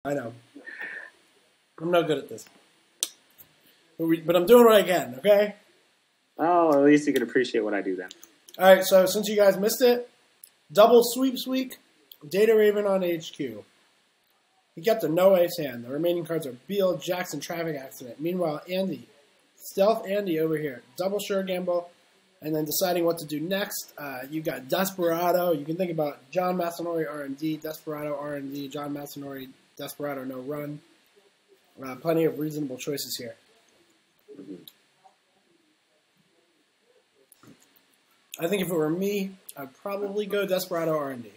I know. I'm not good at this. But I'm doing what I can, okay? Oh, at least you can appreciate what I do then. All right, so since you guys missed it, double sweeps week, Data Raven on HQ. He kept a no-ace hand. The remaining cards are Beal, Jackson, Traffic Accident. Meanwhile, Andy, Stealth Andy over here, double sure gamble, and then deciding what to do next. You got Desperado. You can think about John Massanori R&D, Desperado R&D, John Massanori, Desperado no run. Plenty of reasonable choices here. I think if it were me, I'd probably go Desperado R&D.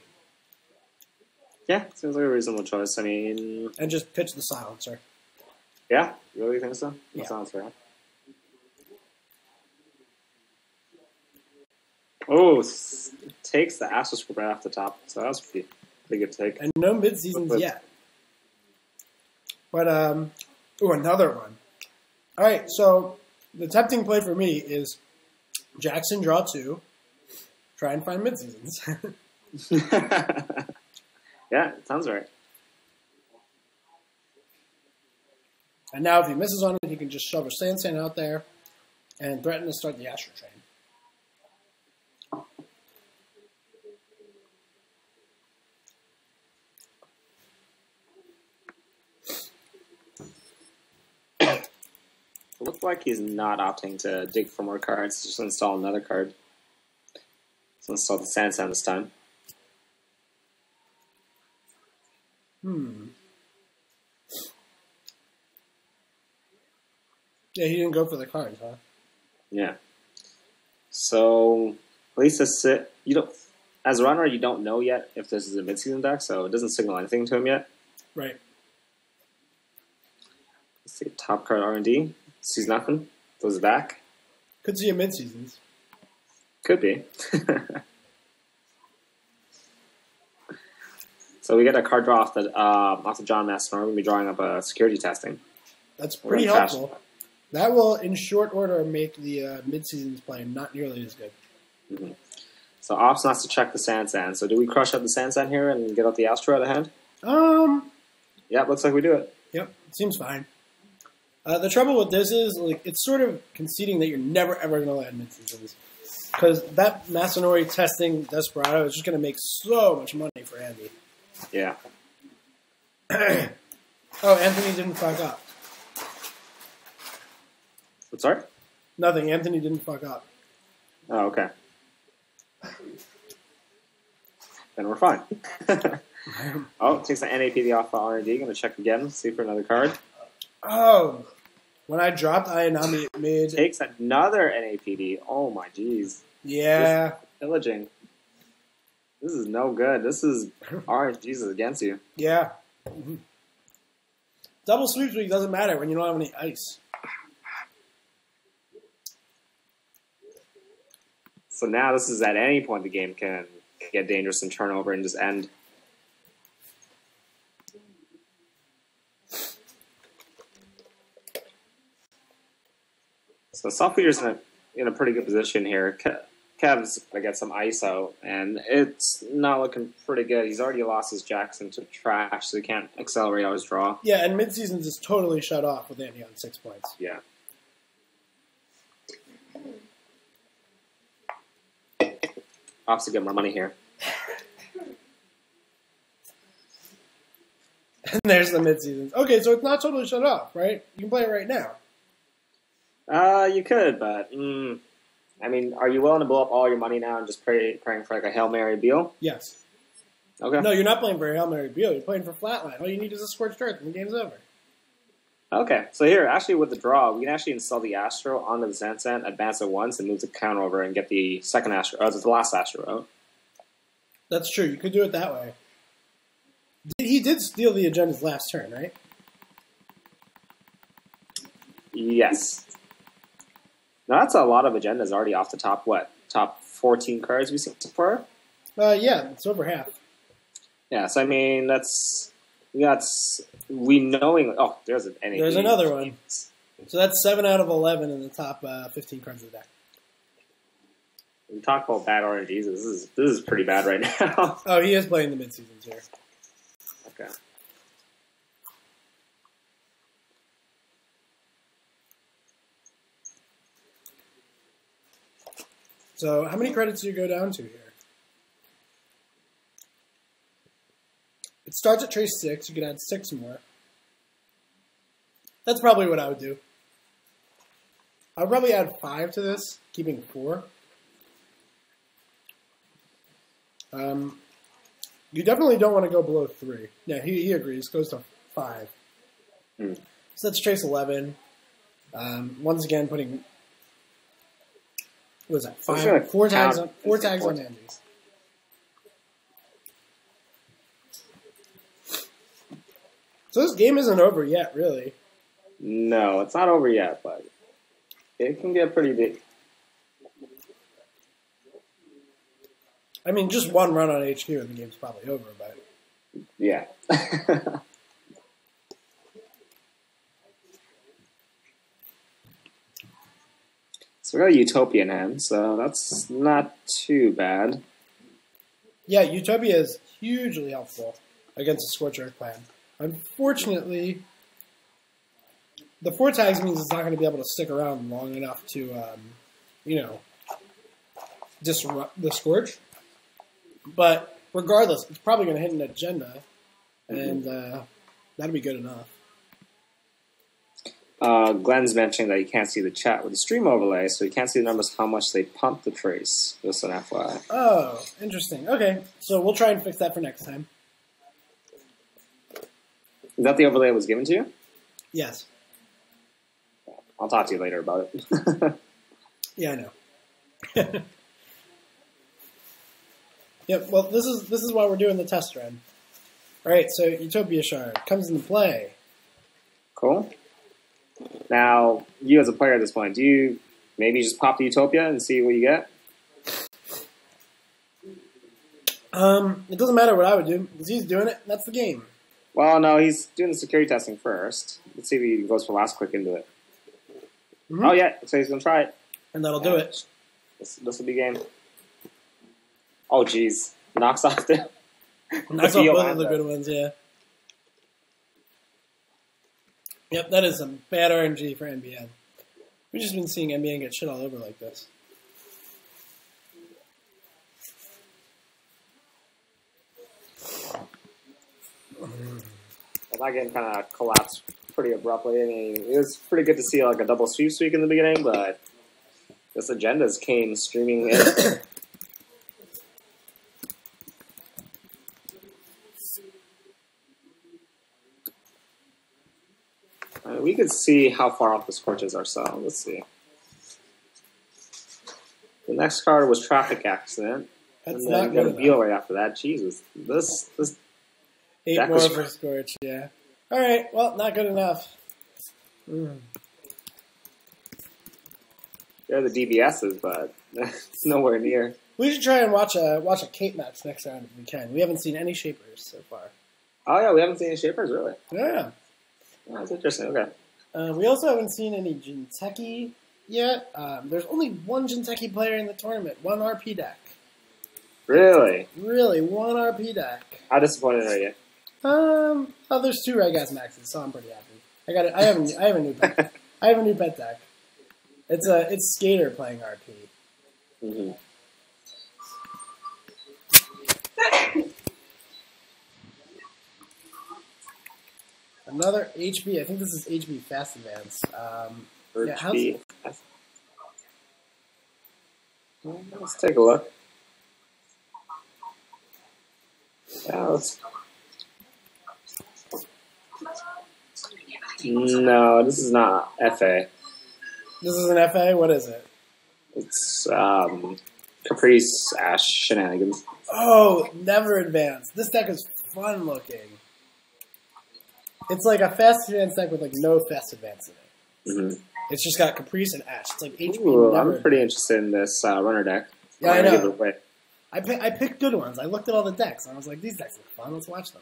Yeah, seems like a reasonable choice. I mean... And just pitch the silencer. Yeah? You really think so? Yeah. That sounds fair. Oh, takes the Astro Scoop right off the top. So that was a pretty good take. And no mid-seasons yet. But, ooh, another one. All right, so the tempting play for me is Jackson draw 2, try and find mid-seasons. Yeah, it sounds right. And now if he misses on it, he can just shove a Sand out there and threaten to start the Astro Train. It looks like he's not opting to dig for more cards. Just install another card. Let's install the Sand this time. Yeah, he didn't go for the cards, huh? Yeah. So at least you don't, as a runner, you don't know yet if this is a mid-season deck, so it doesn't signal anything to him yet. Right. Let's see, top card R&D. Sees nothing. Throws it back. Could see a mid-seasons. Could be. So we get a card draw off the John Massenor. We're going to be drawing up a security testing. That's pretty helpful. That will, in short order, make the mid-seasons play not nearly as good. Mm-hmm. So Ops wants to check the Sand. So do we crush out the Sand here and get out the Astro out of hand? Yeah, looks like we do it. Yep, seems fine. The trouble with this is, like, it's sort of conceding that you're never, ever going to land mid-seasons. Because that Massanori testing Desperado is just going to make so much money for Andy. Yeah. Oh, Anthony didn't fuck up. What's sorry? Nothing. Anthony didn't fuck up. Oh, okay. Then we're fine. Oh, takes the NAPD off R&D. Going to check again. See for another card. Oh. When I dropped Ayanami, it made... Takes another NAPD. Oh, my jeez. Yeah. This pillaging. This is no good. This is RNG's against you. Yeah. Mm-hmm. Double sweeps week doesn't matter when you don't have any ice. So now this is at any point the game can get dangerous and turn over and just end. So Saltpeter's in a pretty good position here. Kev's going to get some ISO, and it's not looking pretty good. He's already lost his Jackson to trash, so he can't accelerate out his draw. Yeah, and mid-seasons is totally shut off with Andy on 6 points. Yeah. Ops to get more money here. And there's the mid-seasons. Okay, so it's not totally shut off, right? You can play it right now. You could, but... I mean, are you willing to blow up all your money now and just praying for like a Hail Mary Beal? Yes. Okay. No, you're not playing for a Hail Mary Beal. You're playing for Flatline. All you need is a Scorched Earth, and the game's over. Okay. So here, actually, with the draw, we can actually install the Astro onto the Sand, advance it once, and move the counter over and get the second Astro, the last Astro out. That's true. You could do it that way. He did steal the agenda's last turn, right? Yes. Now, that's a lot of agendas already off the top, top 14 cards we've seen so far? Yeah, it's over half. Yeah, so I mean, oh, there's an NAP. There's another one. So that's 7 out of 11 in the top 15 cards of the deck. We talk about bad RNGs. This is pretty bad right now. Oh, he is playing the mid-seasons here. Okay. So how many credits do you go down to here? It starts at trace 6. You can add 6 more. That's probably what I would do. I would probably add 5 to this, keeping 4. You definitely don't want to go below 3. Yeah, he agrees. Goes to 5. So that's trace 11. Once again, putting what is that? 5, 4 tags on 4 tags on Andy's. So this game isn't over yet, really. No, it's not over yet, but it can get pretty big. I mean, just one run on HQ and the game's probably over, but... Yeah. So we got a Utopia in hand, so that's not too bad. Yeah, Utopia is hugely helpful against a Scorch Earth plan. Unfortunately, the 4 tags means it's not going to be able to stick around long enough to, disrupt the Scorch. But regardless, it's probably going to hit an agenda, and that'll be good enough. Glenn's mentioning that you can't see the chat with the stream overlay, so you can't see the numbers how much they pump the trace. Just an FYI. Oh, interesting. Okay, so we'll try and fix that for next time. Is that the overlay that was given to you? Yes. I'll talk to you later about it. Yeah, I know. Yep. Well, this is why we're doing the test run. All right. So Utopia Shard comes into play. Cool. Now, you as a player at this point, do you maybe just pop the Utopia and see what you get? It doesn't matter what I would do because he's doing it. That's the game. Well, no, he's doing the security testing first. Let's see if he goes for last click into it. Mm-hmm. Oh, yeah. So he's going to try it. And that'll do it. This will be game. Oh, jeez. Knocks off the... Knocks off both of the good ones, yeah. Yep, that is some bad RNG for NBN. We've just been seeing NBN get shit all over like this. That game kind of collapsed pretty abruptly. I mean, it was pretty good to see like a double sweep in the beginning, but this agendas came streaming in. We could see how far off the Scorches are, so let's see. The next card was Traffic Accident. That's and then not got good a Beal right after that. Jesus. This 8 more for Scorch, yeah. Alright, well, not good enough. They're the DBSs, but it's nowhere near. We should try and watch a Cape match next round if we can. We haven't seen any Shapers so far. Oh, yeah, we haven't seen any Shapers, really? Yeah. Oh, that's interesting, okay. We also haven't seen any Jinteki yet. There's only one Jinteki player in the tournament, one RP deck. Really? Really, one RP deck. How disappointed are you? Oh, there's 2 Raygas maxes, so I'm pretty happy. I have a new pet. I have a new pet deck. It's Skater playing RP. Mm-hmm. Another HB. I think this is HB Fast Advance. HB. Let's take a look. Yeah, let's... No, this is not FA. This is an FA? What is it? It's Caprice Ash Shenanigans. Oh, never advance. This deck is fun looking. It's like a Fast Advance deck with like no Fast Advance in it. Mm-hmm. It's just got Caprice and Ash. It's like HB. Ooh, I'm pretty interested in this runner deck. Yeah, I know. I picked good ones. I looked at all the decks and I was like, these decks look fun. Let's watch them.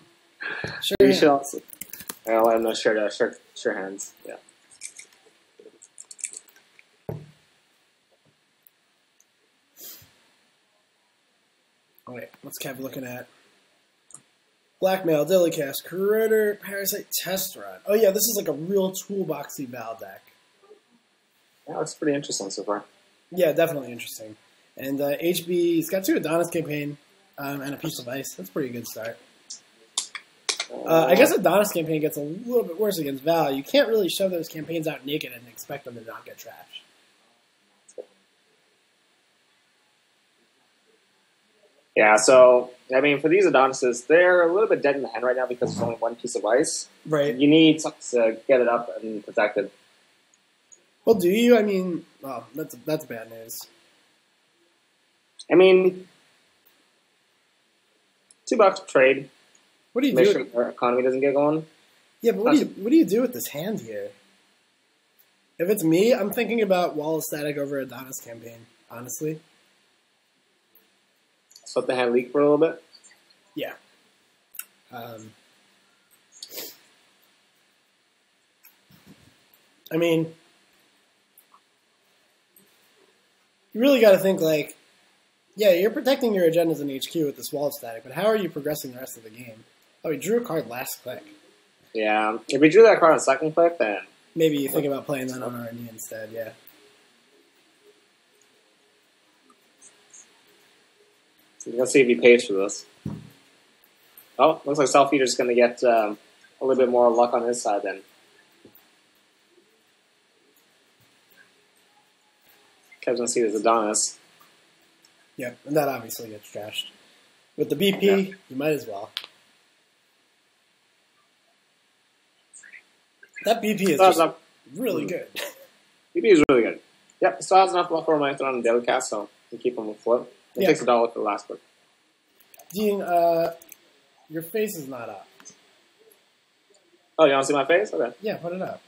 Sure, you should also. I'll let them know. Sure hands. Yeah. Oh, wait, what's Kev looking at? Blackmail, Dillicast, Corroder, Parasite, Test Run. Oh yeah, this is like a real toolboxy Val deck. Yeah, looks pretty interesting so far. Yeah, definitely interesting. And HB's got 2 Adonis campaign and a piece of ice. That's a pretty good start. I guess Adonis campaign gets a little bit worse against Val. You can't really shove those campaigns out naked and expect them to not get trashed. Yeah, so, I mean, for these Adonises, they're a little bit dead in the hand right now because there's only 1 piece of ice. Right. You need something to get it up and protected. Well, do you? I mean, well, that's bad news. I mean, $2 to trade. What do you Make do? sure our economy doesn't get going. Yeah, but what do you do with this hand here? If it's me, I'm thinking about wall of static over Adonis campaign, honestly. Just let the hand leak for a little bit. Yeah. I mean, you really got to think like, yeah, you're protecting your agendas in HQ with this wall of static, but how are you progressing the rest of the game? Oh, he drew a card last click. Yeah, if we drew that card on second click, then Maybe you think about playing that on R&D instead, yeah. let's see if he pays for this. Oh, looks like Self-Eater's going to get a little bit more luck on his side then. Kev's going to see his Adonis. Yeah, and that obviously gets trashed. With the BP, Yeah. you might as well. That BP is just really good. BP is really good. Yep, he still has enough left for my throw on the daily cast, so we keep him afloat. It takes $1 for the last one. Dean, your face is not up. Oh, you want to see my face? Okay. Yeah, put it up.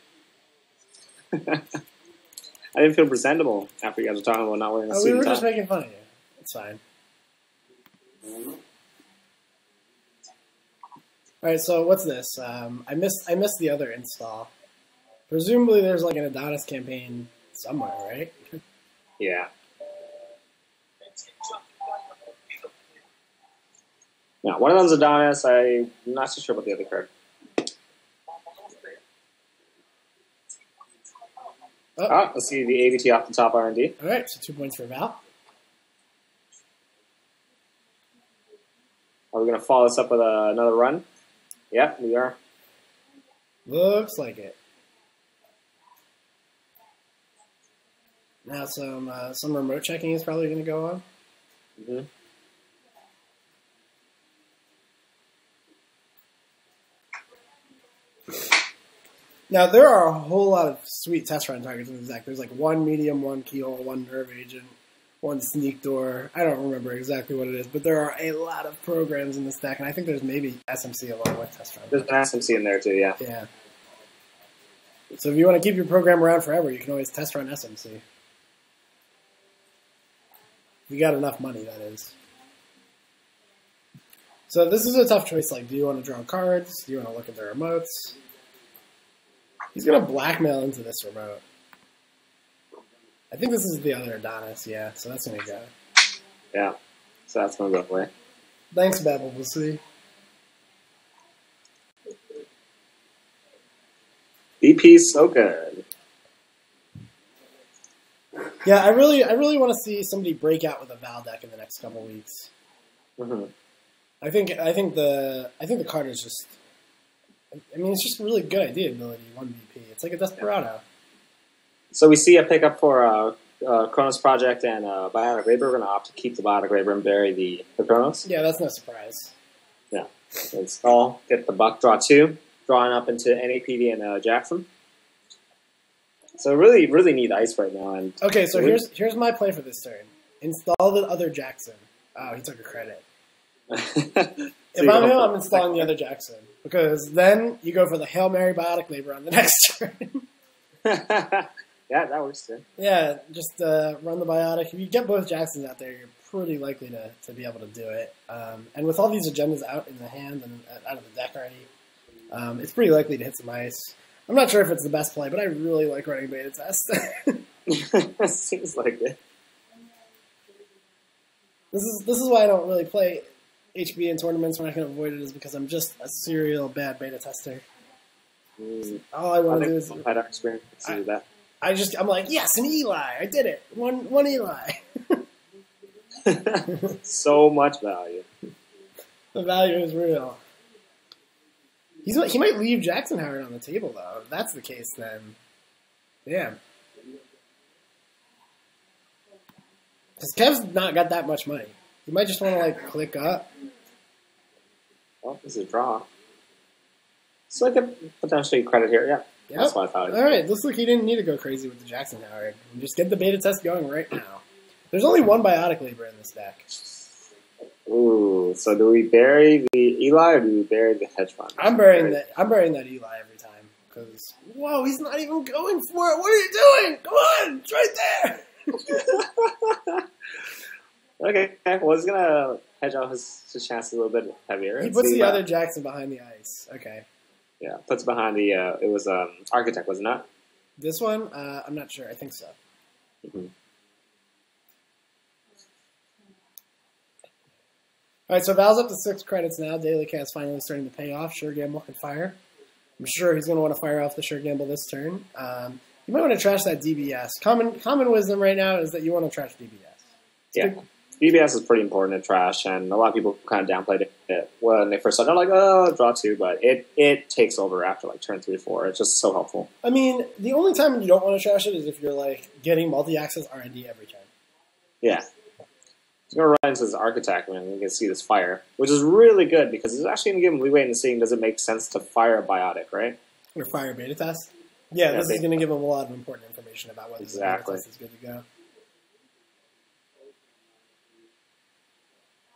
I didn't feel presentable after you guys were talking about not wearing a suit We and were tie. just making fun of you. It's fine. Alright, so what's this? I missed the other install. Presumably there's like an Adonis campaign somewhere, right? Yeah. Now, one of them's Adonis. I'm not so sure about the other card. Oh. Let's see the AVT off the top R&D. Alright, so 2 points for Val. Are we going to follow this up with another run? Yep, we are. Looks like it. Now some remote checking is probably going to go on. Mm-hmm. Now, there are a whole lot of sweet test run targets in this deck. There's like 1 medium, 1 keyhole, 1 nerve agent, 1 sneak door. I don't remember exactly what it is, but there are a lot of programs in this deck, and I think there's maybe SMC along with test run. There's an SMC in there too, yeah. Yeah. So if you want to keep your program around forever, you can always test run SMC. You got enough money, that is. So this is a tough choice. Like, do you want to draw cards? Do you want to look at the remotes? He's going to blackmail into this remote. I think this is the other Adonis, yeah. So that's going to go. Yeah. So that's going to go away. Thanks, bad publicity. BP's so good. Yeah, I really want to see somebody break out with a Val deck in the next couple weeks. Mm-hmm. I think the card is just. I mean, it's just a really good idea ability. 1 BP. It's like a Desperado. So we see a pickup for Chronos Project and Biotic Raber. We're going to opt to keep the Biotic Raber and bury the Chronos. Yeah, that's no surprise. Yeah. Let's all get the buck, draw 2, drawing up into NAPD and Jackson. So really, really need ice right now. And Okay, so here's my play for this turn. Install the other Jackson. Oh, he took a credit. If I'm him, I'm installing the other Jackson. Because then you go for the Hail Mary Biotic Labor on the next turn. Yeah, that works too. Yeah, just run the Biotic. If you get both Jacksons out there, you're pretty likely to be able to do it. And with all these agendas out in the hand and out of the deck already, it's pretty likely to hit some ice. I'm not sure if it's the best play, but I really like running Beta Test. Seems like it. This is why I don't really play HB in tournaments when I can avoid it, is because I'm just a serial bad beta tester. All I want to do is had our experience with that. I'm like, yes, an Eli, I did it, one Eli. So much value. The value is real. He might leave Jackson Howard on the table, though. If that's the case, then... Damn. Because Kev's not got that much money. He might just want to, like, click up. Well, this is a draw. So I could potentially credit here, yeah. Yep. That's what I thought. Alright, looks like he didn't need to go crazy with the Jackson Howard. Just get the beta test going right now. There's only one Biotic Labor in this deck. Ooh, so do we bury the Eli or do we bury the hedge fund? I'm burying that Eli every time. Because, whoa, he's not even going for it. What are you doing? Come on, it's right there. Okay, well, he's gonna hedge out his chances a little bit heavier. He puts the other Jackson behind the ice. Okay. Yeah, puts behind the, it was Architect, wasn't it? This one, I'm not sure. I think so. Mm-hmm. Alright, so Val's up to 6 credits now. Daily Cat's finally starting to pay off. Sure Gamble can fire. I'm sure he's going to want to fire off the Sure Gamble this turn. You might want to trash that DBS. Common wisdom right now is that you want to trash DBS. Yeah. DBS is pretty important to trash, and a lot of people kind of downplayed it when they first started. They're like, oh, draw 2, but it takes over after like turn 3, 4. It's just so helpful. I mean, the only time you don't want to trash it is if you're like getting multi-access R&D every turn. Yeah. He's going to run into his Architect, and you can see this fire, which is really good because it's actually going to give him leeway in seeing does it make sense to fire a Biotic, right? Or fire beta test? Yeah, this is going to give him a lot of important information about whether the beta test is good to go.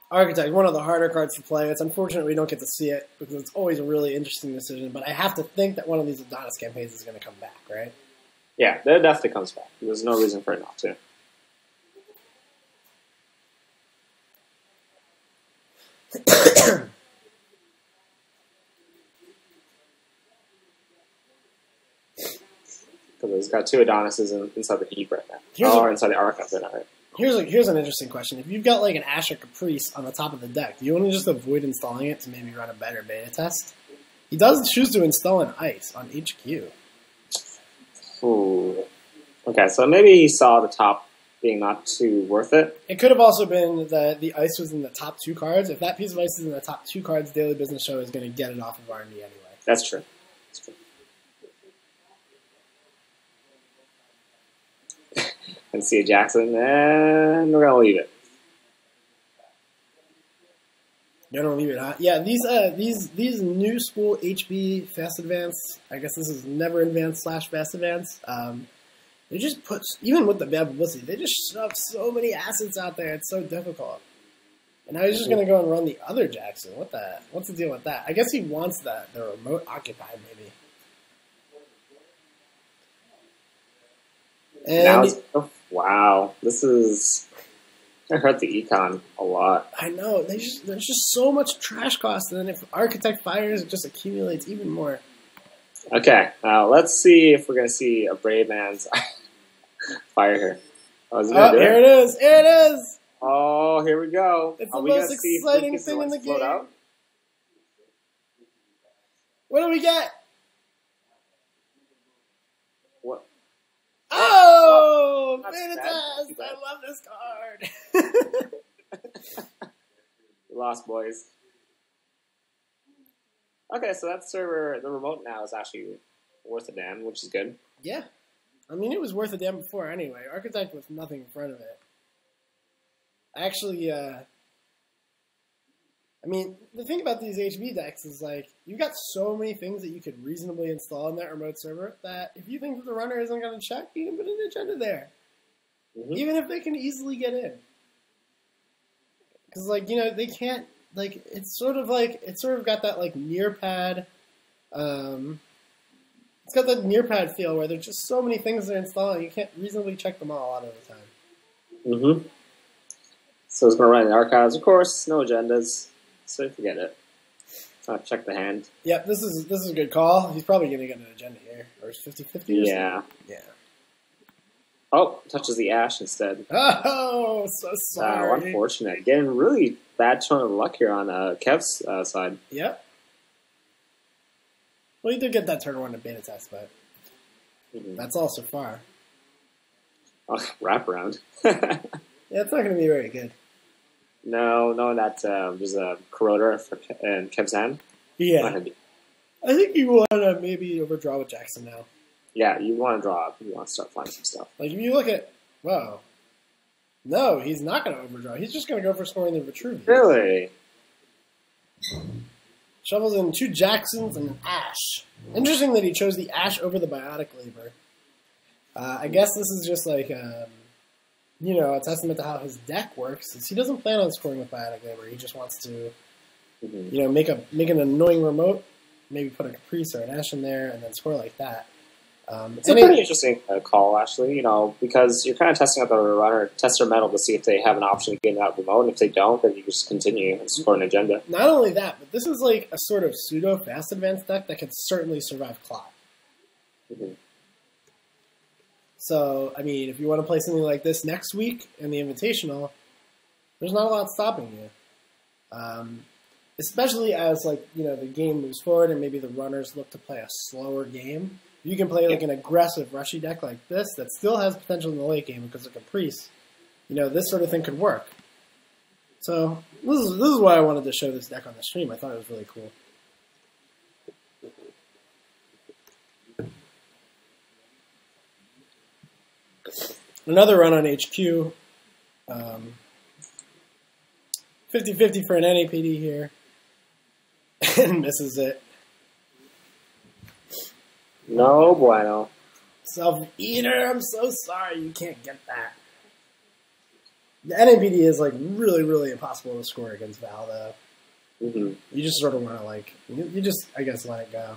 Architect, one of the harder cards to play. It's unfortunate we don't get to see it because it's always a really interesting decision, but I have to think that one of these Adonis campaigns is going to come back, right? Yeah, that definitely comes back. There's no reason for it not to. Because he's got 2 Adonises inside the heap right now. Or inside the Archive right now, right? Here's an interesting question. If you've got like an Asher Caprice on the top of the deck, do you want to just avoid installing it to maybe run a better beta test? He does choose to install an ice on HQ. Ooh. Okay, so maybe he saw the top being not too worth it. It could have also been that the ice was in the top 2 cards. If that piece of ice is in the top 2 cards, Daily Business Show is going to get it off of R&D anyway. That's true. That's true. And see a Jackson, and we're gonna leave it. You're gonna leave it, huh? Yeah, these new school HB Fast Advance. I guess this is Never Advance / Fast Advance. They just put, even with the bad publicity, they just shove so many assets out there. It's so difficult. And now he's just gonna go and run the other Jackson. What's the deal with that? I guess he wants the remote occupied, maybe. And wow, this is gonna hurt the econ a lot. I know. There's just so much trash cost, and then if Architect fires, it just accumulates even more. Okay, let's see if we're gonna see a brave man's fire here. Here it is! Here it is! Oh, here we go. It's the most exciting thing in the game. Out? What do we get? What? Oh! Fantastic! I love this card! We lost, boys. Okay, so that server, the remote now is actually worth a damn, which is good. Yeah. I mean, it was worth a damn before anyway. Architect with nothing in front of it. Actually, I mean, the thing about these HB decks is, like, you've got so many things that you could reasonably install in that remote server that if you think that the runner isn't going to check, you can put an agenda there. Mm-hmm. Even if they can easily get in. Because, like, you know, they can't, like, it's sort of got that, like, near pad, it's got that near pad feel where there's just so many things they're installing, you can't reasonably check them all out of the time. Mm-hmm. So it's going to run in the archives, of course, no agendas, so forget it. Check the hand. Yep, this is a good call. He's probably going to get an agenda here. Or 50-50 Yeah. Yeah. Oh, touches the ash instead. Oh, so sorry. Unfortunate. Getting really bad turn of luck here on Kev's side. Yep. Well, you did get that turn one to beta test, but that's all so far. Oh, wraparound. Yeah, it's not going to be very good. No, knowing that there's a corroder in Kev's hand. Yeah. I think you want to maybe overdraw with Jackson now. Yeah, you want to draw up. You want to start flying some stuff. Like, if you look at... Whoa. No, he's not going to overdraw. He's just going to go for scoring the Vitruvius. Really? Shovels in 2 Jacksons and an Ash. Interesting that he chose the Ash over the Biotic Labor. I guess this is just like, you know, a testament to how his deck works. Is he doesn't plan on scoring with Biotic Labor. He just wants to, you know, make an annoying remote, maybe put a Caprice or an Ash in there, and then score like that. It's a pretty interesting call, actually, you know, because you're kind of testing out the runner, test their metal to see if they have an option to get out remote, and if they don't, then you just continue and score an agenda. Not only that, but this is like a sort of pseudo-fast advanced deck that can certainly survive clock. So, I mean, if you want to play something like this next week in the Invitational, there's not a lot stopping you. Especially as, like, you know, the game moves forward and maybe the runners look to play a slower game. You can play like an aggressive rushy deck like this that still has potential in the late game because of Caprice. You know, this sort of thing could work. So this is why I wanted to show this deck on the stream. I thought it was really cool. Another run on HQ. 50-50 for an NAPD here. And misses it. No bueno. Self-eater, I'm so sorry you can't get that. The NAPD is like really, really impossible to score against Val, though. You just sort of want to like, you just, I guess, let it go.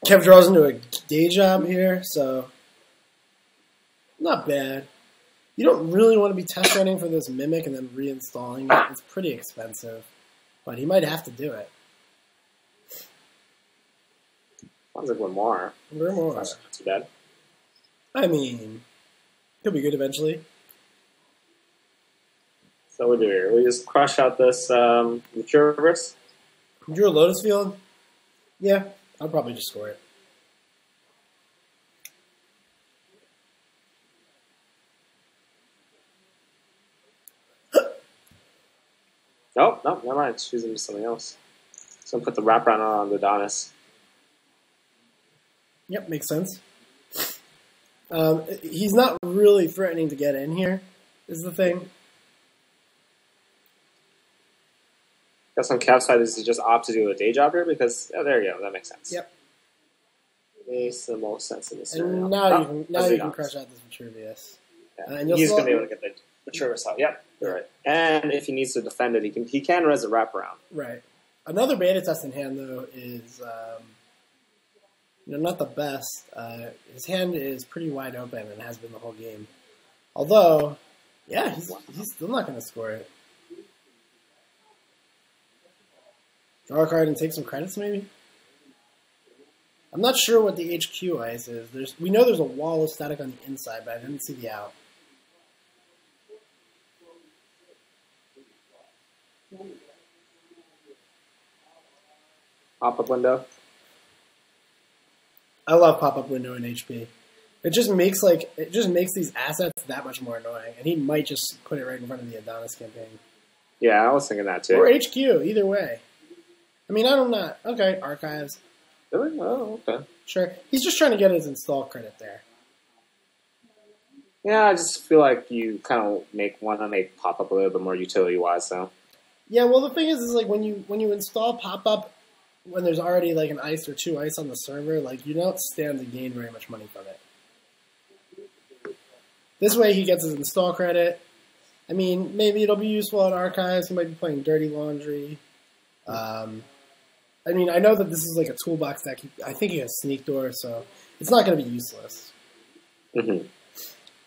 Kev draws into a day job here, so not bad. You don't really want to be test running for this Mimic and then reinstalling it. It's pretty expensive. But he might have to do it. Sounds like one more. One more. That's not too bad. I mean, could be good eventually. So what do we do? We just crush out this Reverse? Drew a Lotus Field? Yeah, I'll probably just score it. Nope, never mind. Choosing to something else. So I'm going to put the wraparound on the Adonis. Yep, makes sense. He's not really threatening to get in here, is the thing. Guess on Cav's side is he just opt to do a day job here because, oh, there you go. That makes sense. Yep. Makes the most sense in this and scenario. Now you can crush out this Vitruvius. Yeah. He's going to be able to get the Vitruvius out. Yep, you're right. And if he needs to defend it, he can res a wraparound. Right. Another beta test in hand, though, is not the best. His hand is pretty wide open and has been the whole game. Although, yeah, he's still not going to score it. Draw a card and take some credits, maybe? I'm not sure what the HQ ice is. We know there's a wall of static on the inside, but I didn't see the out. Pop-up window. I love pop-up window in HP. It just makes these assets that much more annoying, and he might just put it right in front of the Adonis campaign. Yeah, I was thinking that too. Or HQ, either way. I mean, I don't know. Okay, archives. Really? Oh, okay. Sure. He's just trying to get his install credit there. Yeah, I just feel like you kind of want to make pop-up a little bit more utility-wise, so. Yeah, well, the thing is like when you install pop-up, when there's already like an ice or 2 ice on the server, like you don't stand to gain very much money from it. This way he gets his install credit. I mean, maybe it'll be useful in archives. He might be playing Dirty Laundry. I mean, I know that this is like a toolbox deck. I think he has Sneak Door, so it's not going to be useless.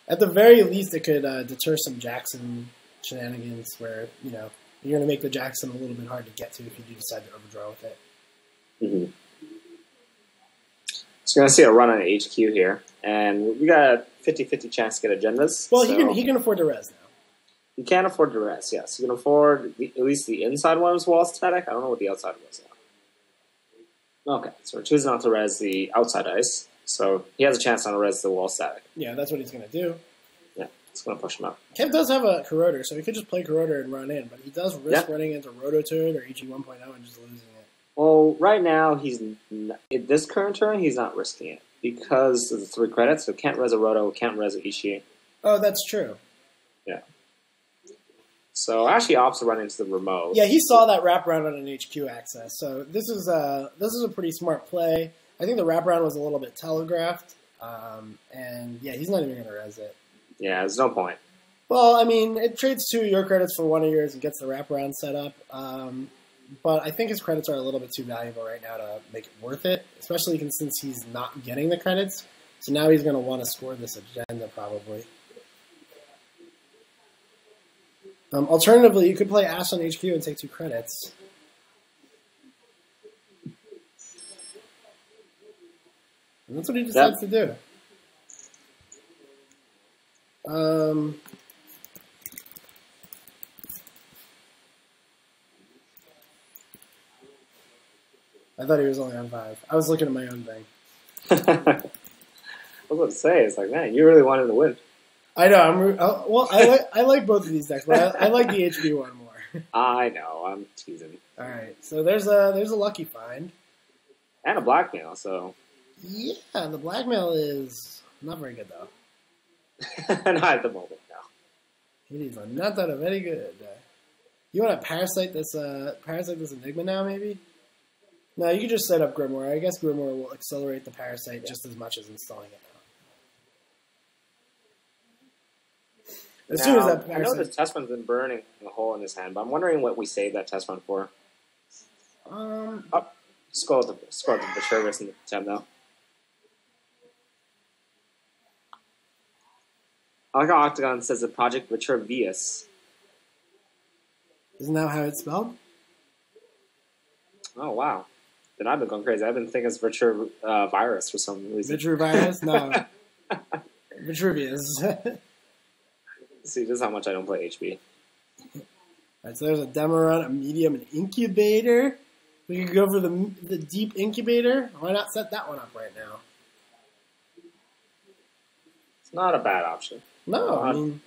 At the very least, it could deter some Jackson shenanigans where, you know, you're going to make the Jackson a little bit hard to get to if you do decide to overdraw with it. So you're going to see a run on HQ here, and we got a 50-50 chance to get agendas. Well, so he can afford to res now. You can afford to res, yes. You can afford at least the inside one's wall static. I don't know what the outside was. Okay, so we're choosing not to res the outside ice, so he has a chance not to res the wall static. Yeah, that's what he's going to do. Yeah, it's going to push him up. Kev does have a Corroder, so he could just play Corroder and run in, but he does risk running into Rototurd or EG 1.0 and just losing it. Well, right now, this current turn, he's not risking it because of the 3 credits, so can't res a Roto, can't res a Ishii. Oh, that's true. Yeah. So actually opts to run into the remote. Yeah, he saw that wraparound on an HQ access, so this is a pretty smart play. I think the wraparound was a little bit telegraphed, and yeah, he's not even going to res it. Yeah, there's no point. Well, I mean, it trades 2 of your credits for 1 of yours and gets the wraparound set up, but I think his credits are a little bit too valuable right now to make it worth it, especially since he's not getting the credits, so now he's going to want to score this agenda probably. Alternatively, you could play Ash on HQ and take 2 credits. And that's what he decides to do. I thought he was only on 5. I was looking at my own thing. I was about to say, it's like, man, you really wanted to win. I know. I like both of these decks, but I like the HB one more. I know. I'm teasing. All right, so there's a lucky find and a blackmail. So yeah, the blackmail is not very good though. Not at the moment, no. It is not that very good. You want to parasite this enigma now, maybe? No, you can just set up Grimoire. I guess Grimoire will accelerate the parasite just as much as installing it now. As soon as that I know the test run's been burning a hole in his hand, but I'm wondering what we saved that test run for. Scroll the service in the tab now. I like how Octagon says the project Vitruvius. Isn't that how it's spelled? Oh wow! Then I've been going crazy. I've been thinking it's Vitruvirus for some reason. Vitruvirus? No. Vitruvius. See, this is how much I don't play HB. Alright, so there's a demo run, a medium, an incubator. We could go for the deep incubator. Why not set that one up right now? It's not a bad option. No, I mean,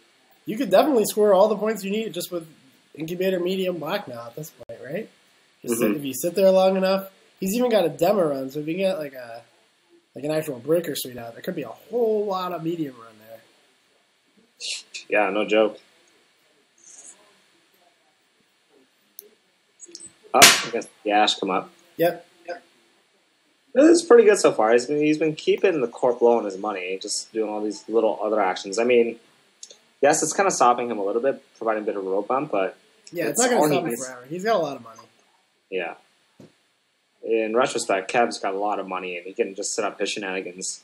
you could definitely score all the points you need just with incubator, medium, blackmail at this point, right? Just if you sit there long enough. He's even got a demo run, so if you get like an actual breaker suite out, there could be a whole lot of medium run there. Yeah, no joke. I guess the Ash come up. Yep. This is pretty good so far. He's been keeping the corp low on his money, just doing all these little other actions. I mean, yes, it's kind of stopping him a little bit, providing a bit of a rope bump, but yeah, it's not going to stop him forever. He's got a lot of money. Yeah. In retrospect, Kev's got a lot of money, and he can just set up his shenanigans.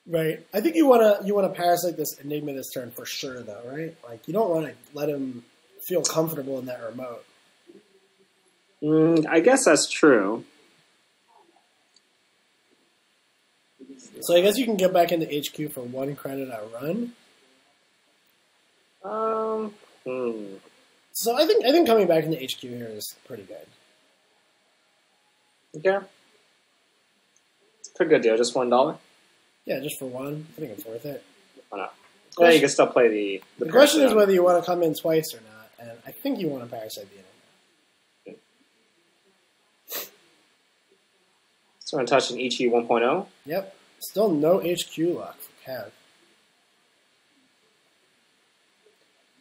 Right. I think you want to parasite this Enigma this turn for sure, though, right? Like, you don't want to let him feel comfortable in that remote. I guess that's true. So I guess you can get back into HQ for 1 credit a run. So I think coming back into HQ here is pretty good. Okay. It's a pretty good deal. Just $1? Yeah, just for 1. I think it's worth it. Why not? Yeah, you can still play the question is whether you want to come in twice or not, and I think you want to parasite the enemy. So we're going to touch an Ichi 1.0. Yep. Still no HQ luck for Kev.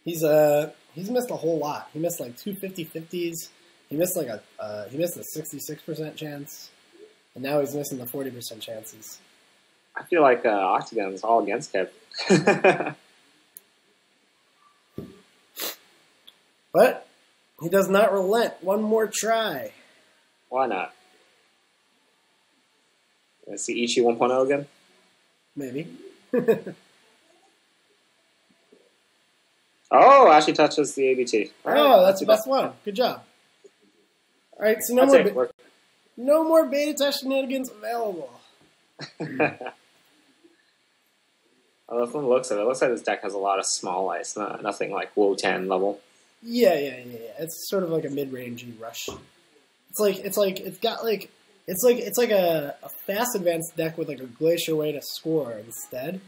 He's missed a whole lot. He missed like 2 50-50s. He missed like a 66% chance, and now he's missing the 40% chances. I feel like Octagon's all against Kev. But he does not relent. One more try. Why not? Let's see Ichi 1.0 again? Maybe. Oh, actually touches the ABT. Right, that's the best one. Good job. All right, so no more beta test shenanigans available. Well, if one looks at it, it looks like this deck has a lot of small ice, nothing like Wotan level. Yeah. It's sort of like a mid-rangey rush. It's got like It's like a fast advanced deck with like a glacier way to score instead.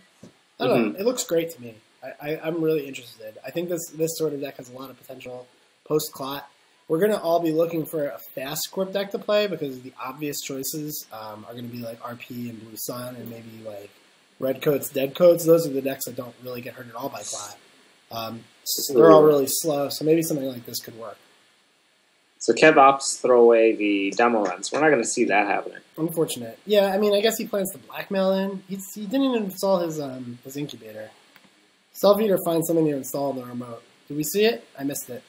I don't know. It looks great to me. I'm really interested. I think this sort of deck has a lot of potential post clot. We're gonna all be looking for a fast scorp deck to play because the obvious choices are gonna be like RP and Blue Sun and maybe like Red Coats, Dead Coats. Those are the decks that don't really get hurt at all by clot. They're all really slow, so maybe something like this could work. So Kev opts to throw away the demo runs. We're not going to see that happening. Unfortunate. Yeah, I mean, I guess he plans to blackmail in. He didn't even install his incubator. Self-Eater finds something to install on the remote. Did we see it? I missed it.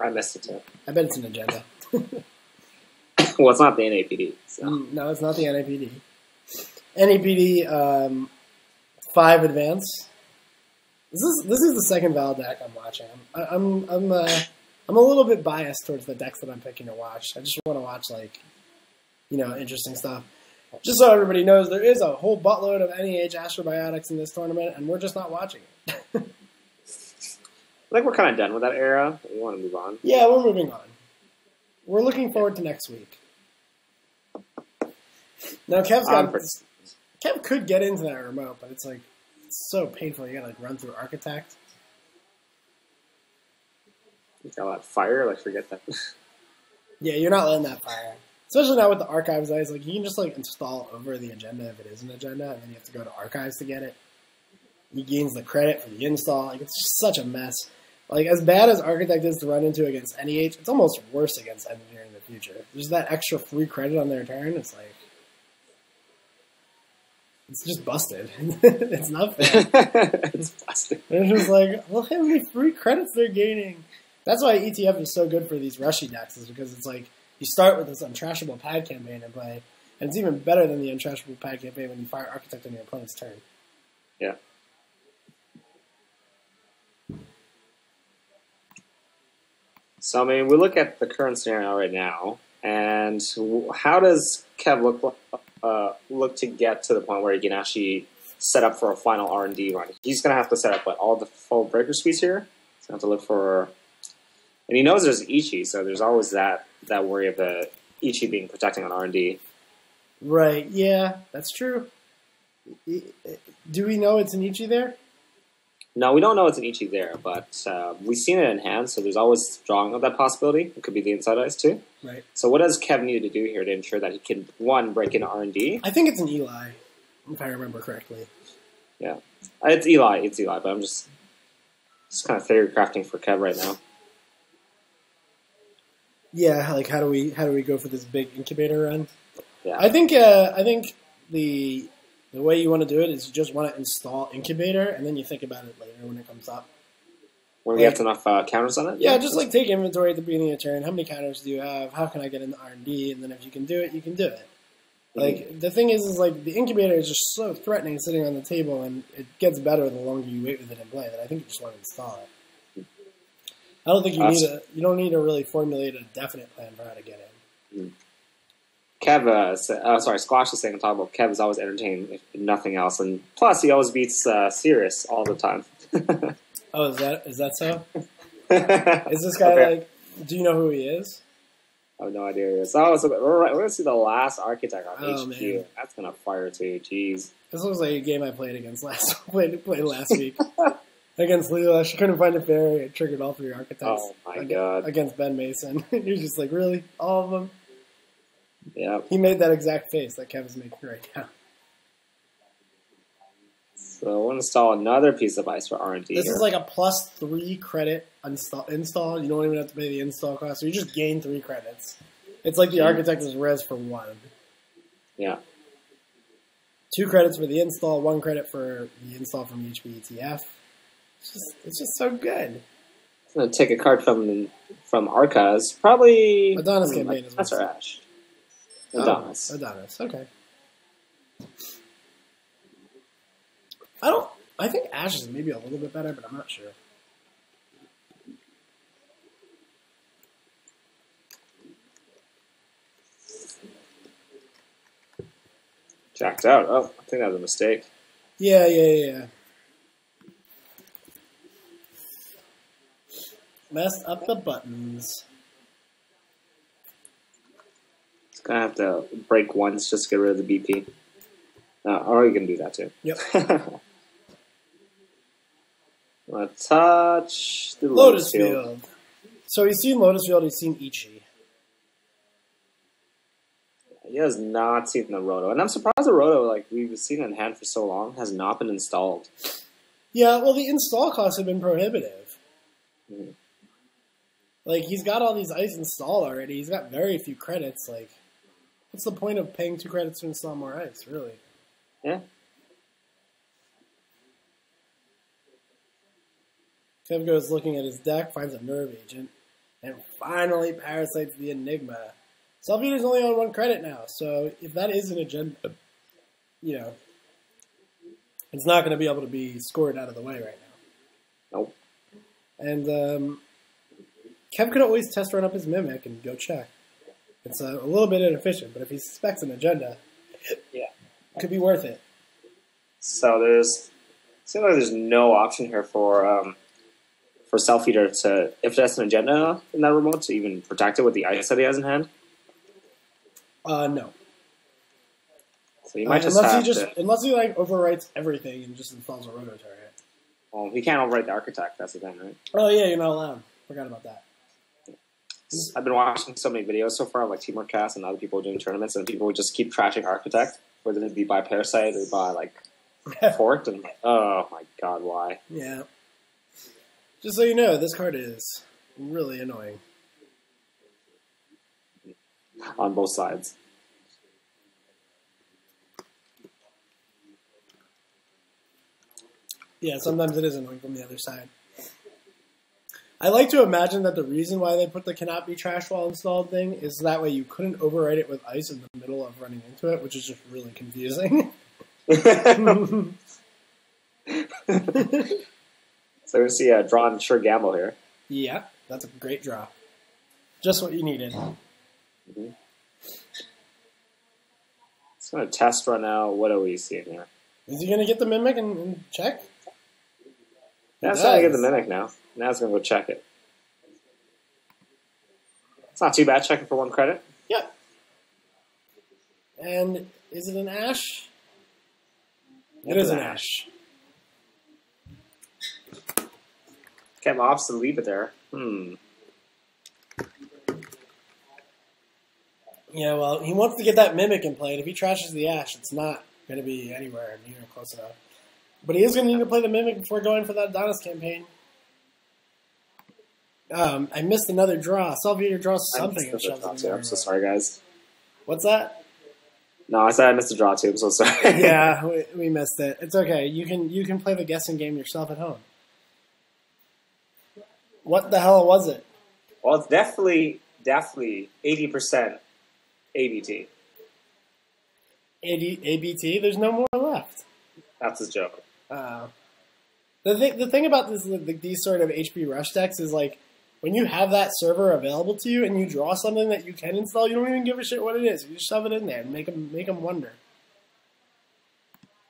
I missed it too. I bet it's an agenda. Well, it's not the NAPD. So. No, it's not the NAPD. NAPD 5 Advance. This is the second Val deck I'm watching. I'm a little bit biased towards the decks that I'm picking to watch. I just want to watch, like, you know, interesting stuff. Just so everybody knows, there is a whole buttload of NEH Astrobiotics in this tournament, and we're just not watching it. I think we're kind of done with that era. We want to move on. Yeah, we're moving on. We're looking forward to next week. Now, Kev could get into that remote, but it's, like, it's so painful. You gotta, like, run through Architect. You got that fire, like forget that. Yeah, you're not letting that fire. Especially now with the archives eyes, like you can just like install over the agenda if it is an agenda, and then you have to go to archives to get it. He gains the credit for the install. Like it's just such a mess. Like as bad as Architect is to run into against NEH, it's almost worse against Engineering in the future. There's that extra free credit on their turn. It's like it's just busted. It's not fair. It's busted. And it's just like, look how many free credits they're gaining. That's why ETF is so good for these rushy decks, is because it's like you start with this untrashable pad campaign and play, and it's even better than the untrashable pad campaign when you fire Architect on your opponent's turn. Yeah. So I mean, we look at the current scenario right now, and how does Kev look to get to the point where he can actually set up for a final R&D run? He's going to have to set up all the full breaker suites here. He's going to have to look for. And he knows there's Ichi, so there's always that worry of the Ichi being protecting on R&D. Right, yeah, that's true. Do we know it's an Ichi there? No, we don't know it's an Ichi there, but we've seen it in hand, so there's always drawing of that possibility. It could be the inside eyes, too. Right. So what does Kev need to do here to ensure that he can, one, break into R&D? I think it's an Eli, if I remember correctly. Yeah. It's Eli, but I'm just kind of theory crafting for Kev right now. Yeah, like how do we go for this big incubator run? Yeah. I think the way you want to do it is you just want to install incubator and then you think about it later when it comes up. When we have enough counters on it? Yeah, just like take inventory at the beginning of the turn. How many counters do you have? How can I get into R&D? And then if you can do it, you can do it. Like the thing is like the incubator is just so threatening sitting on the table, and it gets better the longer you wait with it in play. That I think you just want to install it. I don't think you don't need to really formulate a definite plan for how to get in. Kev, Squash is saying on top about Kev is always entertaining, if nothing else, and plus he always beats Sirius all the time. Oh, is that so? Is this guy like? Do you know who he is? I have no idea who he is. Oh, so we're gonna see the last Architect on HQ. Man. That's gonna fire too. Jeez. This looks like a game I played against last week. Against Leela, she couldn't find a fairy. It triggered all 3 Architects. Oh my god! Against Ben Mason, he was just like, really, all of them. Yeah. He made that exact face that Kevin's making right now. So we'll install another piece of ice for R&D. This is like a +3 credit install. You don't even have to pay the install cost, so you just gain 3 credits. It's like the Architect is res for 1. Yeah. 2 credits for the install, 1 credit for the install from HBETF. It's just so good. I'm gonna take a card from Arcas. Probably Adonis campaign is Professor Ash. Adonis. Adonis. Okay. I think Ash is maybe a little bit better, but I'm not sure. Jacked out. Oh, I think that was a mistake. Yeah. Messed up the buttons. It's Gonna have to break once just to get rid of the BP. Or you can do that too. Yep. Let's touch the Lotus Field. So he's seen Lotus Field, he's seen Ichi. He has not seen the Roto. And I'm surprised the Roto, like, we've seen it in hand for so long, has not been installed. Yeah, well, the install costs have been prohibitive. Mm-hmm. Like, he's got all these ice installed already. He's got very few credits. Like, what's the point of paying 2 credits to install more ice, really? Yeah. Kev goes looking at his deck, finds a Nerve Agent, and finally parasites the Enigma. Self-Eater's only on 1 credit now, so if that is an agenda, you know, it's not going to be able to be scored out of the way right now. Nope. And Kev could always test run up his Mimic and go check. It's a little bit inefficient, but if he suspects an agenda, yeah, it could be worth it. So it seems like there's no option here for Self-Eater to, if there's an agenda in that remote, to even protect it with the ice that he has in hand. No. So you might unless he like overwrites everything and just installs a Roto Turret. Well, he can't overwrite the Architect. That's the thing, right? Oh yeah, you're not allowed. Forgot about that. I've been watching so many videos so far of like Teamwork Cast and other people doing tournaments, and people would just keep trashing Architect, whether it be by Parasite or by like Fort, and like, oh my god, why? Yeah. Just so you know, this card is really annoying. On both sides. Yeah, sometimes it is annoying from the other side. I like to imagine that the reason why they put the cannot be trash while installed thing is that way you couldn't overwrite it with ice in the middle of running into it, which is just really confusing. So we see a draw and sure gamble here. Yeah, that's a great draw. Just what you needed. Mm-hmm. It's going to test run out. What are we seeing here? Is he going to get the Mimic and check? Yeah, it's going to get the Mimic now. Now it's going to go check it. It's not too bad checking for 1 credit. Yep. And is it an Ash? It is an Ash. Kev opts to leave it there. Yeah, well, he wants to get that Mimic in play, and if he trashes the Ash, it's not going to be anywhere near close enough. But he is going to need to play the Mimic before going for that Adonis campaign. I missed another draw. Self-Eater draws something and shoves it in. I'm so sorry, guys. What's that? No, I said I missed a draw too. I'm so sorry. Yeah, we missed it. It's okay. You can play the guessing game yourself at home. What the hell was it? Well, it's definitely 80% ABT. ABT? There's no more left. That's his joke. The thing about these sort of HP Rush decks is like, when you have that server available to you and you draw something that you can install, you don't even give a shit what it is. You just shove it in there and make them wonder.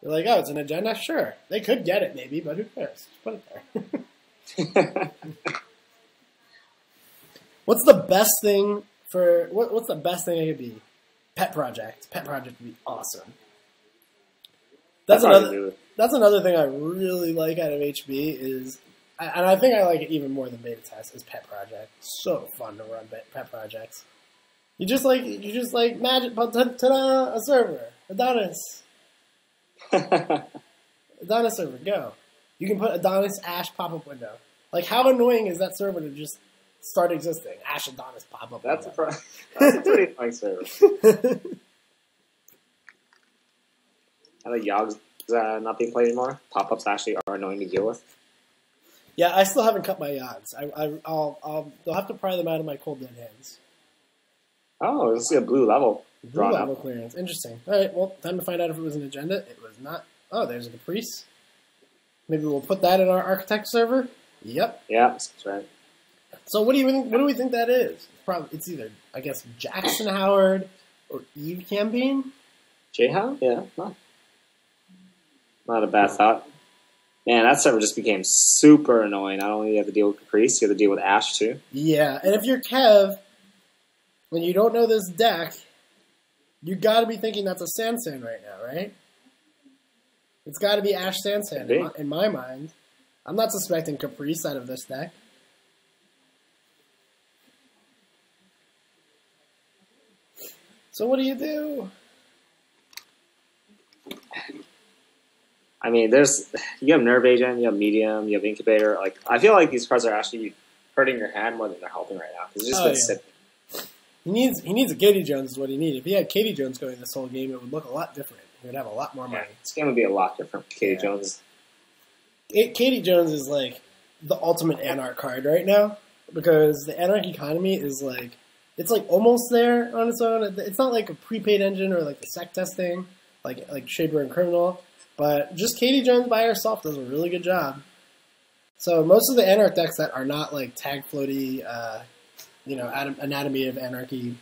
You're like, oh, it's an agenda? Sure. They could get it maybe, but who cares? Just put it there. What's the best thing what's the best thing it could be? Pet Project. Pet Project would be awesome. That's another thing I really like out of HB is, and I think I like it even more than Beta Test, is Pet Project. So fun to run Pet Projects. You just like magic, ta-da, a server, Adonis. Adonis server, go. You can put Adonis Ash pop-up window. Like, how annoying is that server to just start existing? Ash Adonis pop-up window. That's a pretty annoying server. And the Yogg's not being played anymore. Pop-ups actually are annoying to deal with. Yeah, I still haven't cut my Yogs. They'll have to pry them out of my cold dead hands. Oh, this is a blue level. Blue level clearance. Interesting. All right, well, time to find out if it was an agenda. It was not. Oh, there's a Caprice. Maybe we'll put that in our Architect server. Yep. Yeah, that's right. So what do we think that is? It's either, I guess, Jackson Howard or Eve Campaign. J-How? Yeah, not a bad thought. Man, that server just became super annoying. Not only do you have to deal with Caprice, you have to deal with Ash too. Yeah, and if you're Kev, when you don't know this deck, You got to be thinking that's a Sansan right now, right? It's got to be Ash Sansan in my mind. I'm not suspecting Caprice out of this deck. So what do you do? I mean, you have Nerve Agent, you have Medium, you have Incubator. Like, I feel like these cards are actually hurting your hand more than they're helping right now. It's just been sitting. He needs a Katie Jones is what he needs. If he had Katie Jones going this whole game, it would look a lot different. He would have a lot more money. This game would be a lot different with Katie Jones. Katie Jones is like the ultimate Anarch card right now because the Anarch economy is like, it's like almost there on its own. It's not like a prepaid engine or like the sec testing, like Shaper and Criminal. But just Katie Jones by herself does a really good job. So most of the Anarch decks that are not like tag floaty, Anatomy of Anarchy,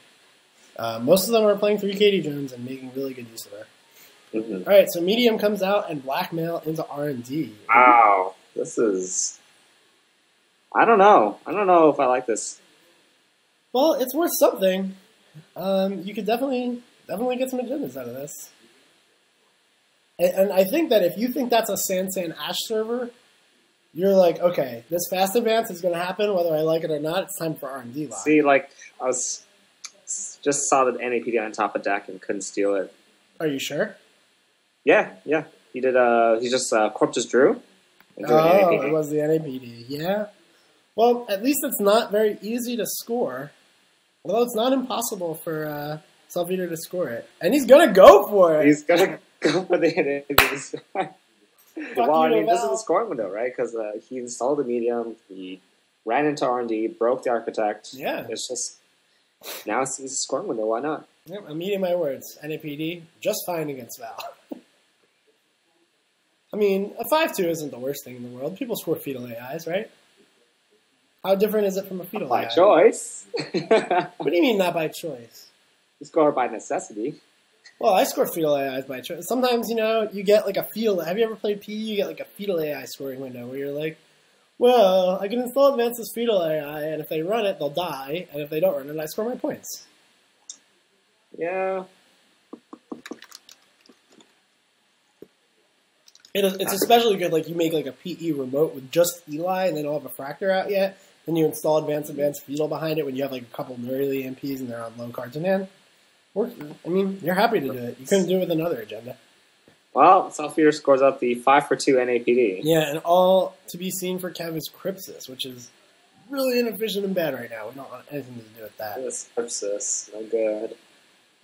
most of them are playing 3 Katie Jones and making really good use of her. Mm-hmm. All right, so Medium comes out and Blackmail into R&D. Wow, this is... I don't know. I don't know if I like this. Well, it's worth something. You could definitely get some agendas out of this. And I think that if you think that's a Sansan Ash server, you're like, okay, this fast advance is going to happen whether I like it or not. It's time for R&D lock. See, like, I was just saw the NAPD on top of deck and couldn't steal it. Are you sure? Yeah. He did, he just, Corp just drew. Oh, it was the NAPD. Yeah. Well, at least it's not very easy to score. Although it's not impossible for Self-Eater to score it. And he's going to go for it. He's going to go for the NAPD. Well, I mean, this is the scoring window, right? Because he installed the Medium, he ran into R&D, broke the Architect. Yeah. It's just, now it's a scoring window, why not? Yep, I'm eating my words. NAPD, just fine against Val. I mean, a 5-2 isn't the worst thing in the world. People score fetal AIs, right? How different is it from a fetal AI? By choice. What do you mean not by choice? You score by necessity. Well, I score fetal AIs by choice. Sometimes, you get like a fetal... Have you ever played P? You get like a fetal AI scoring window where you're like, well, I can install Advance's fetal AI, and if they run it, they'll die, and if they don't run it, I score my points. Yeah. It's especially good, like, you make like a PE remote with just Eli, and they don't have a Fractor out yet, then you install Advanced fetal behind it when you have like a couple early MPs and they're on low cards in hand. I mean, you're happy to do it. You couldn't do it with another agenda. Well, Self-Eater scores out the 5-for-2 NAPD. Yeah, and all to be seen for Kev is Crypsis, which is really inefficient and bad right now. We don't want anything to do with that. This Crypsis, no good.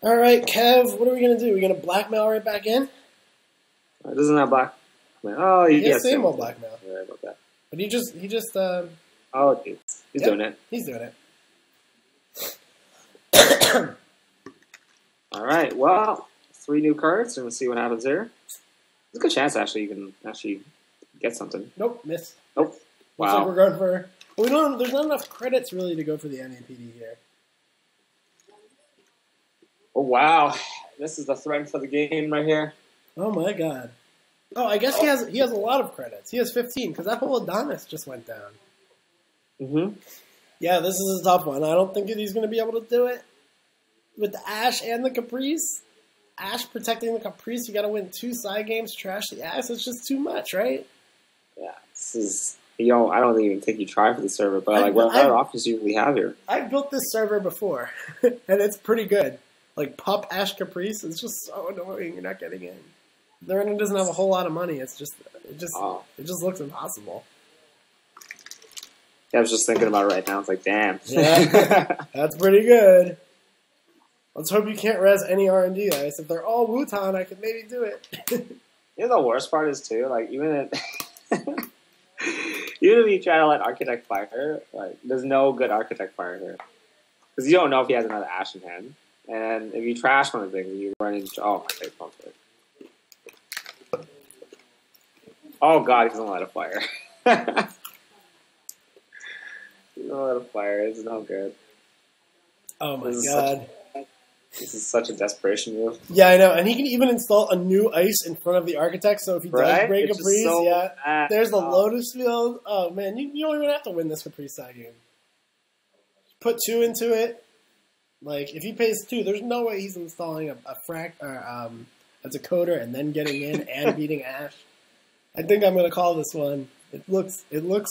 All right, Kev, what are we going to do? Are we going to blackmail right back in? It doesn't have blackmail. Oh, he has same old blackmail. Yeah, about that. But he just oh, he's doing it. He's doing it. All right, well, 3 new cards, and we'll see what happens here. There's a good chance, actually, you can actually get something. Nope, miss. Nope. Wow. Looks like we're going for... Well, there's not enough credits, really, to go for the NAPD here. Oh, wow. This is the thread for the game right here. Oh, my God. Oh, I guess he has a lot of credits. He has 15, because that whole Adonis just went down. Mm-hmm. Yeah, this is a tough one. I don't think he's going to be able to do it. With the Ash and the Caprice, Ash protecting the Caprice, you got to win 2 side games, trash the Ash. It's just too much, right? Yeah, this is... I don't even think you try for the server, but what options do we have here? I've built this server before, and it's pretty good. Like, Pup Ash Caprice is just so annoying. You're not getting in. The runner doesn't have a whole lot of money. It just looks impossible. Yeah, I was just thinking about it right now. It's like, damn. Yeah, that's pretty good. Let's hope you can't res any R&D dice. If they're all Wutan, I could maybe do it. You know the worst part is, too, like, even if you try to let Architect fire, like, there's no good Architect fire here. Because you don't know if he has another Ash in hand. And if you trash one of the things, you run into... Oh, my face pumped it. Oh, God, he doesn't let it fire. He doesn't let it fire. It's no good. Oh, my God. This is such a desperation move. Yeah, I know. And he can even install a new ice in front of the Architect, so if he does break a Caprice, so there's the Lotus Field. Oh, man, you don't even have to win this Caprice side game. Put 2 into it. Like, if he pays 2, there's no way he's installing a decoder and then getting in and beating Ash. I think I'm gonna call this one. It looks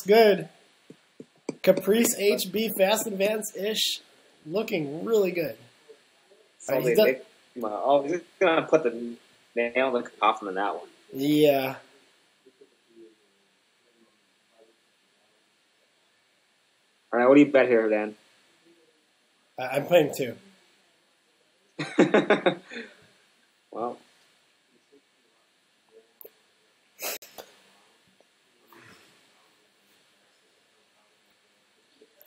good. Caprice HB Fast Advance-ish, looking really good. So he's gonna put the nail in the coffin in that one. Yeah. All right, what do you bet here, Dan? I'm playing 2. Well,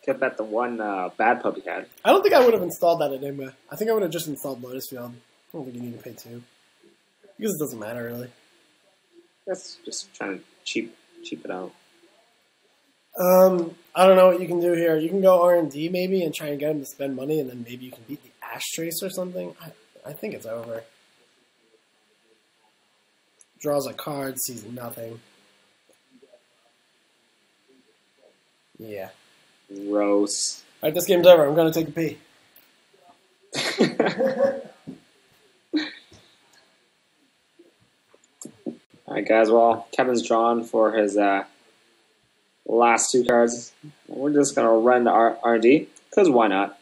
could bet the one bad pub he had. I don't think I would have installed that Enigma. I think I would have just installed Lotus Field. I don't think you need to pay 2. Because it doesn't matter, really. That's just trying to cheap it out. I don't know what you can do here. You can go R&D maybe and try and get him to spend money, and then maybe you can beat the Ash Trace or something. I think it's over. Draws a card, sees nothing. Yeah. Gross. Alright, this game's over. I'm going to take a pee. Alright, guys. Well, Kevin's drawn for his last 2 cards. We're just going to run the R&D, because why not?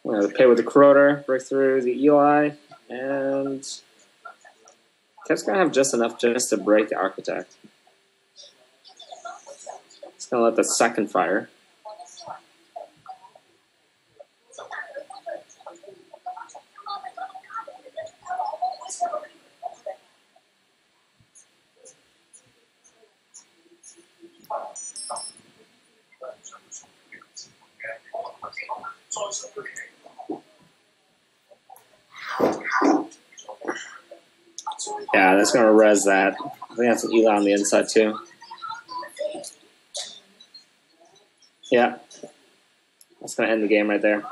We're going to pay with the Corroder, break through the Eli, and Kev's going to have just enough just to break the Architect. It's going to let the second fire. Yeah, that's going to res that. I think that's an Eli on the inside, too. Yeah. That's going to end the game right there.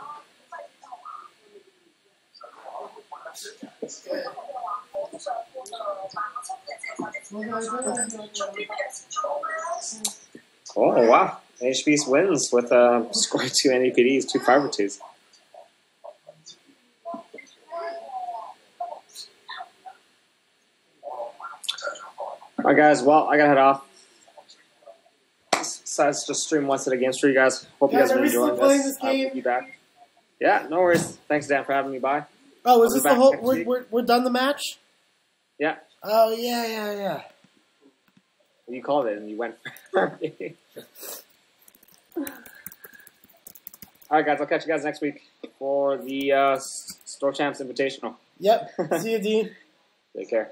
Oh, wow. HB wins with scoring 2 NAPDs, 2 5-2s. Alright, guys. Well, I got to head off. Besides just stream once at a game for you guys. Hope you guys are enjoying this. I'll be back. Yeah, no worries. Thanks, Dan, for having me by. Oh, is this the whole... We're done the match? Yeah. Oh, yeah. You called it and you went for me. Alright, guys. I'll catch you guys next week for the Store Champs Invitational. Yep. See you, Dean. Take care.